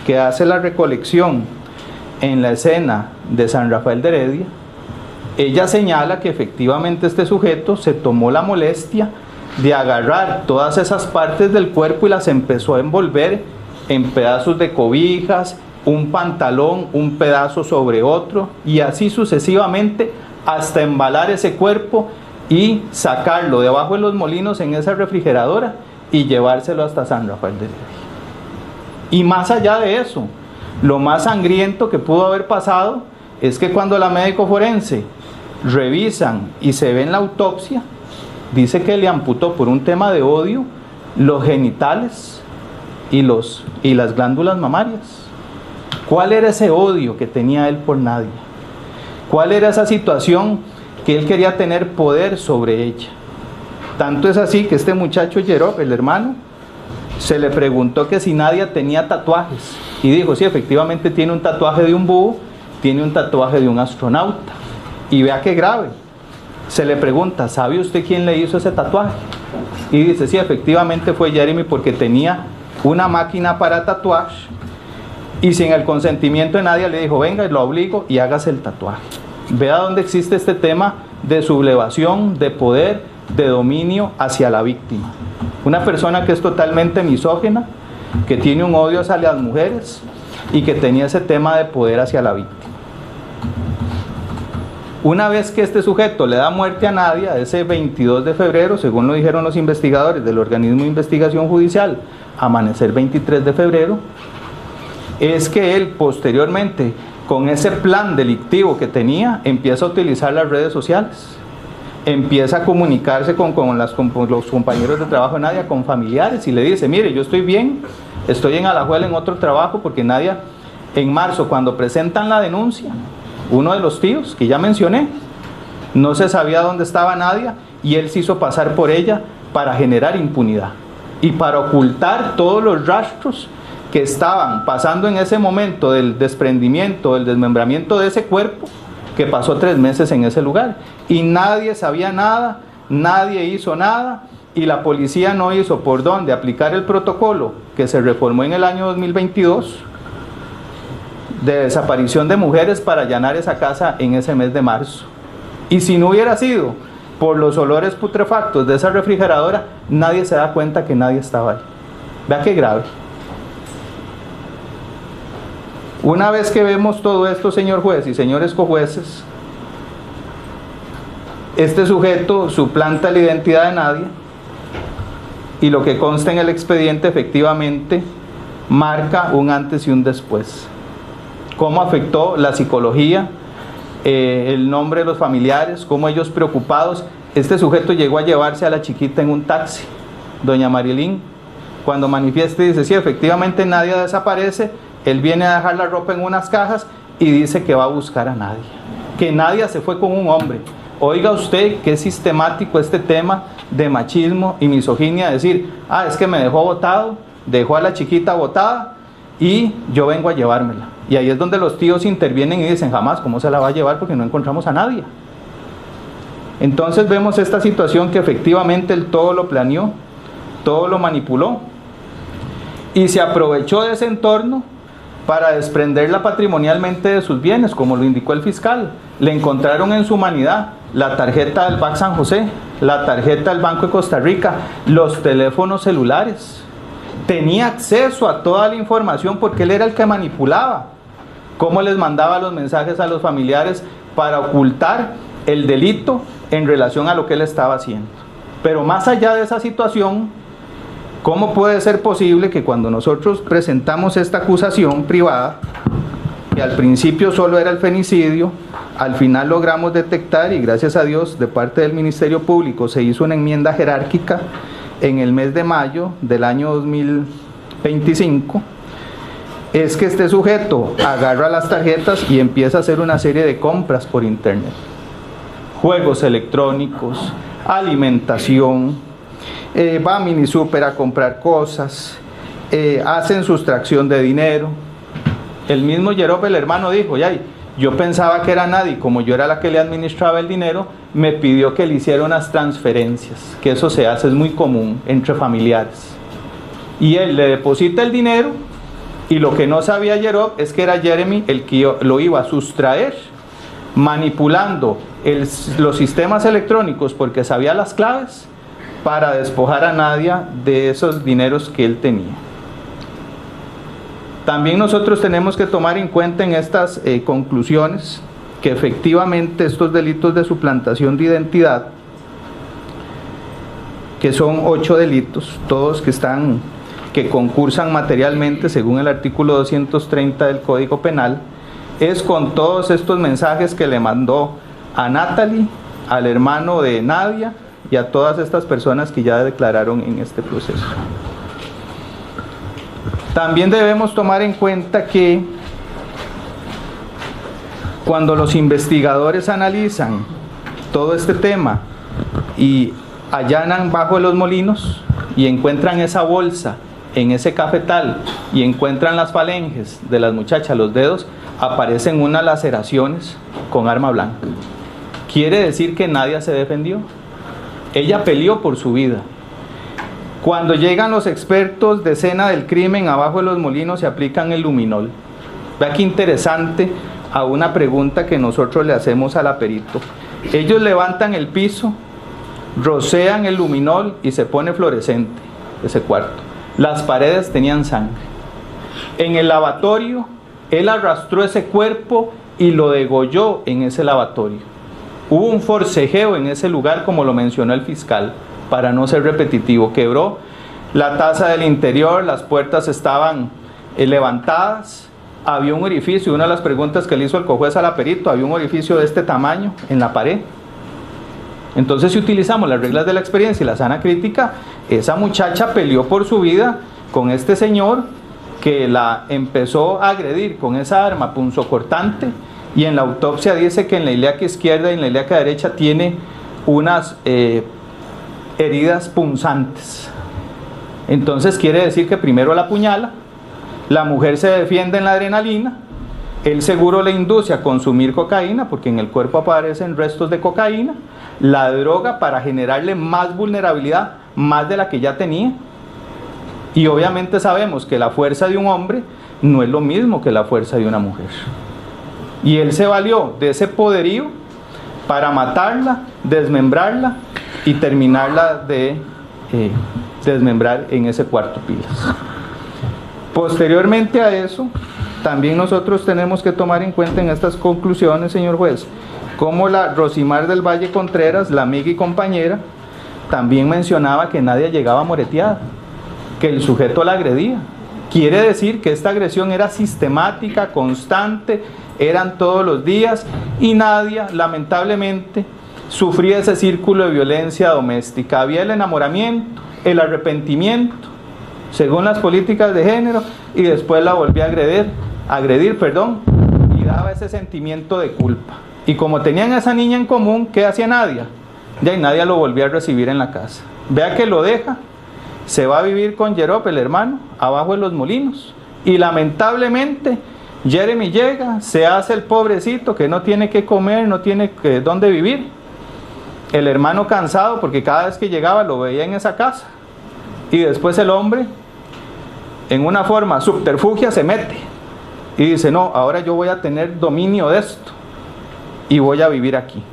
que hace la recolección en la escena de San Rafael de Heredia, ella señala que efectivamente este sujeto se tomó la molestia de agarrar todas esas partes del cuerpo y las empezó a envolver en pedazos de cobijas, un pantalón, un pedazo sobre otro, y así sucesivamente hasta embalar ese cuerpo y sacarlo debajo de los molinos en esa refrigeradora y llevárselo hasta San Rafael de Heredia. Y más allá de eso, lo más sangriento que pudo haber pasado es que cuando la médico forense revisan y se ve en la autopsia, dice que le amputó por un tema de odio los genitales y las glándulas mamarias. ¿Cuál era ese odio que tenía él por Nadia? ¿Cuál era esa situación que él quería tener poder sobre ella? Tanto es así que este muchacho Yerop, el hermano, se le preguntó que si Nadia tenía tatuajes y dijo, sí, efectivamente tiene un tatuaje de un búho, tiene un tatuaje de un astronauta. Y vea qué grave. Se le pregunta, ¿sabe usted quién le hizo ese tatuaje? Y dice, sí, efectivamente fue Jeremy, porque tenía una máquina para tatuar y sin el consentimiento de Nadia le dijo, venga, lo obligo y hágase el tatuaje. Vea dónde existe este tema de sublevación, de poder, de dominio hacia la víctima. Una persona que es totalmente misógina, que tiene un odio hacia las mujeres y que tenía ese tema de poder hacia la víctima. Una vez que este sujeto le da muerte a Nadia, ese 22 de febrero, según lo dijeron los investigadores del organismo de investigación judicial, amanecer 23 de febrero, es que él posteriormente, con ese plan delictivo que tenía, empieza a utilizar las redes sociales, empieza a comunicarse con los compañeros de trabajo de Nadia, con familiares, y le dice, mire, yo estoy bien, estoy en Alajuela en otro trabajo, porque Nadia, en marzo, cuando presentan la denuncia, uno de los tíos que ya mencioné, no se sabía dónde estaba Nadia y él se hizo pasar por ella para generar impunidad y para ocultar todos los rastros que estaban pasando en ese momento del desprendimiento, del desmembramiento de ese cuerpo, que pasó 3 meses en ese lugar y nadie sabía nada, nadie hizo nada, y la policía no hizo por dónde aplicar el protocolo que se reformó en el año 2022 de desaparición de mujeres para allanar esa casa en ese mes de marzo. Y si no hubiera sido por los olores putrefactos de esa refrigeradora, nadie se da cuenta que nadie estaba ahí. Vea qué grave. Una vez que vemos todo esto, señor juez y señores cojueces, este sujeto suplanta la identidad de Nadia y lo que consta en el expediente efectivamente marca un antes y un después. Cómo afectó la psicología, el nombre de los familiares, cómo ellos preocupados. Este sujeto llegó a llevarse a la chiquita en un taxi, doña Marilyn, cuando manifiesta y dice, sí, efectivamente Nadia desaparece, él viene a dejar la ropa en unas cajas y dice que va a buscar a Nadia, que Nadia se fue con un hombre. Oiga usted qué sistemático este tema de machismo y misoginia, decir, es que me dejó botado, dejó a la chiquita botada y yo vengo a llevármela. Y ahí es donde los tíos intervienen y dicen, jamás, ¿cómo se la va a llevar? Porque no encontramos a nadie. Entonces vemos esta situación que efectivamente él todo lo planeó, todo lo manipuló y se aprovechó de ese entorno para desprenderla patrimonialmente de sus bienes, como lo indicó el fiscal. Le encontraron en su humanidad la tarjeta del BAC San José, la tarjeta del Banco de Costa Rica, los teléfonos celulares. Tenía acceso a toda la información porque él era el que manipulaba cómo les mandaba los mensajes a los familiares para ocultar el delito en relación a lo que él estaba haciendo. Pero más allá de esa situación, ¿cómo puede ser posible que cuando nosotros presentamos esta acusación privada, que al principio solo era el femicidio, al final logramos detectar, y gracias a Dios de parte del Ministerio Público se hizo una enmienda jerárquica en el mes de mayo del año 2025, es que este sujeto agarra las tarjetas y empieza a hacer una serie de compras por internet, juegos electrónicos, alimentación, va a Mini Super a comprar cosas, hacen sustracción de dinero. El mismo Yerop, el hermano, dijo, yo pensaba que era Nadia, como yo era la que le administraba el dinero, me pidió que le hiciera unas transferencias, que eso se hace, es muy común entre familiares. Y él le deposita el dinero Y lo que no sabía Yerob es que era Jeremy el que lo iba a sustraer, manipulando los sistemas electrónicos porque sabía las claves, para despojar a Nadia de esos dineros que él tenía. También nosotros tenemos que tomar en cuenta en estas conclusiones que efectivamente estos delitos de suplantación de identidad, que son 8 delitos, todos que concursan materialmente según el artículo 230 del Código Penal, es con todos estos mensajes que le mandó a Natalie, al hermano de Nadia y a todas estas personas que ya declararon en este proceso. También debemos tomar en cuenta que cuando los investigadores analizan todo este tema y allanan bajo los molinos y encuentran esa bolsa en ese cafetal y encuentran las falanges de las muchachas, los dedos, aparecen unas laceraciones con arma blanca. Quiere decir que Nadia se defendió. Ella peleó por su vida. Cuando llegan los expertos de escena del crimen abajo de los molinos, se aplican el luminol. Vea qué interesante a una pregunta que nosotros le hacemos al perito. Ellos levantan el piso, rocean el luminol y se pone fluorescente ese cuarto. Las paredes tenían sangre. En el lavatorio, él arrastró ese cuerpo y lo degolló en ese lavatorio. Hubo un forcejeo en ese lugar, como lo mencionó el fiscal, para no ser repetitivo. Quebró la taza del interior, las puertas estaban levantadas, había un orificio. Una de las preguntas que le hizo el cojuez al perito, había un orificio de este tamaño en la pared. Entonces, si utilizamos las reglas de la experiencia y la sana crítica, esa muchacha peleó por su vida con este señor que la empezó a agredir con esa arma punzocortante, y en la autopsia dice que en la ilíaca izquierda y en la ilíaca derecha tiene unas heridas punzantes. Entonces quiere decir que primero la apuñala, la mujer se defiende en la adrenalina, él seguro le induce a consumir cocaína porque en el cuerpo aparecen restos de cocaína, la droga para generarle más vulnerabilidad, más de la que ya tenía. Y obviamente sabemos que la fuerza de un hombre no es lo mismo que la fuerza de una mujer. Y él se valió de ese poderío para matarla, desmembrarla y terminarla de desmembrar en ese cuarto pilas. Posteriormente a eso, también nosotros tenemos que tomar en cuenta en estas conclusiones, señor juez, como la Rosimar del Valle Contreras, la amiga y compañera, también mencionaba que Nadia llegaba moreteada, que el sujeto la agredía. Quiere decir que esta agresión era sistemática, constante, eran todos los días, y Nadia lamentablemente sufría ese círculo de violencia doméstica. Había el enamoramiento, el arrepentimiento, según las políticas de género, y después la volvía a agredir, y daba ese sentimiento de culpa. Y como tenían a esa niña en común, ¿qué hacía Nadia? Ya, y Nadia lo volvía a recibir en la casa. Vea que lo deja, se va a vivir con Yerob, el hermano, abajo de los molinos, y lamentablemente Jeremy llega, se hace el pobrecito que no tiene que comer, no tiene dónde vivir. El hermano cansado porque cada vez que llegaba lo veía en esa casa. Y después el hombre, en una forma subterfugia, se mete y dice: no, ahora yo voy a tener dominio de esto y voy a vivir aquí.